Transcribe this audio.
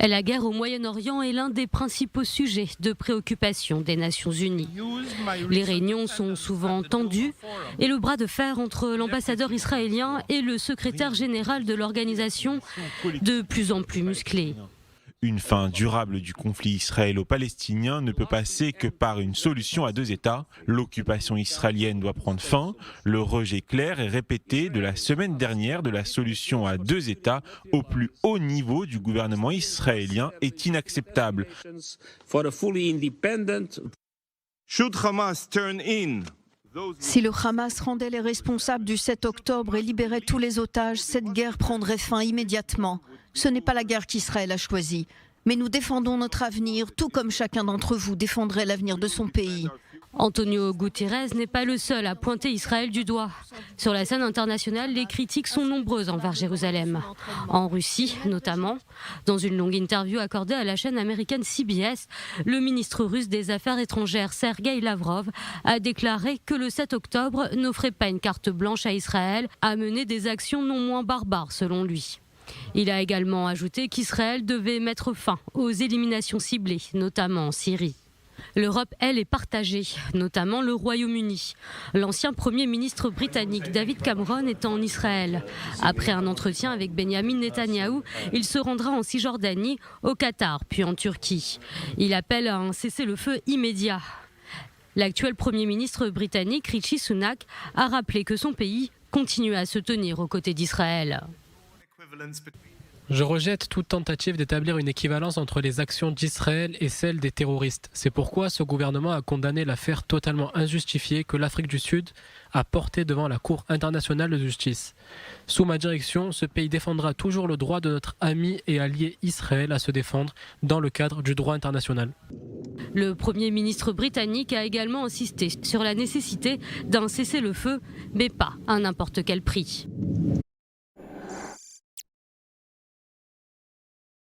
La guerre au Moyen-Orient est l'un des principaux sujets de préoccupation des Nations Unies. Les réunions sont souvent tendues et le bras de fer entre l'ambassadeur israélien et le secrétaire général de l'organisation de plus en plus musclé. Une fin durable du conflit israélo-palestinien ne peut passer que par une solution à deux États. L'occupation israélienne doit prendre fin. Le rejet clair et répété de la semaine dernière de la solution à deux États au plus haut niveau du gouvernement israélien est inacceptable. Si le Hamas rendait les responsables du 7 octobre et libérait tous les otages, cette guerre prendrait fin immédiatement. Ce n'est pas la guerre qu'Israël a choisie, mais nous défendons notre avenir, tout comme chacun d'entre vous défendrait l'avenir de son pays. Antonio Guterres n'est pas le seul à pointer Israël du doigt. Sur la scène internationale, les critiques sont nombreuses envers Jérusalem. En Russie, notamment, dans une longue interview accordée à la chaîne américaine CBS, le ministre russe des Affaires étrangères Sergueï Lavrov a déclaré que le 7 octobre n'offrait pas une carte blanche à Israël à mener des actions non moins barbares, selon lui. Il a également ajouté qu'Israël devait mettre fin aux éliminations ciblées, notamment en Syrie. L'Europe, elle, est partagée, notamment le Royaume-Uni. L'ancien Premier ministre britannique David Cameron est en Israël. Après un entretien avec Benjamin Netanyahou, il se rendra en Cisjordanie, au Qatar, puis en Turquie. Il appelle à un cessez-le-feu immédiat. L'actuel Premier ministre britannique, Rishi Sunak, a rappelé que son pays continue à se tenir aux côtés d'Israël. Je rejette toute tentative d'établir une équivalence entre les actions d'Israël et celles des terroristes. C'est pourquoi ce gouvernement a condamné l'affaire totalement injustifiée que l'Afrique du Sud a portée devant la Cour internationale de justice. Sous ma direction, ce pays défendra toujours le droit de notre ami et allié Israël à se défendre dans le cadre du droit international. Le Premier ministre britannique a également insisté sur la nécessité d'un cessez-le-feu, mais pas à n'importe quel prix.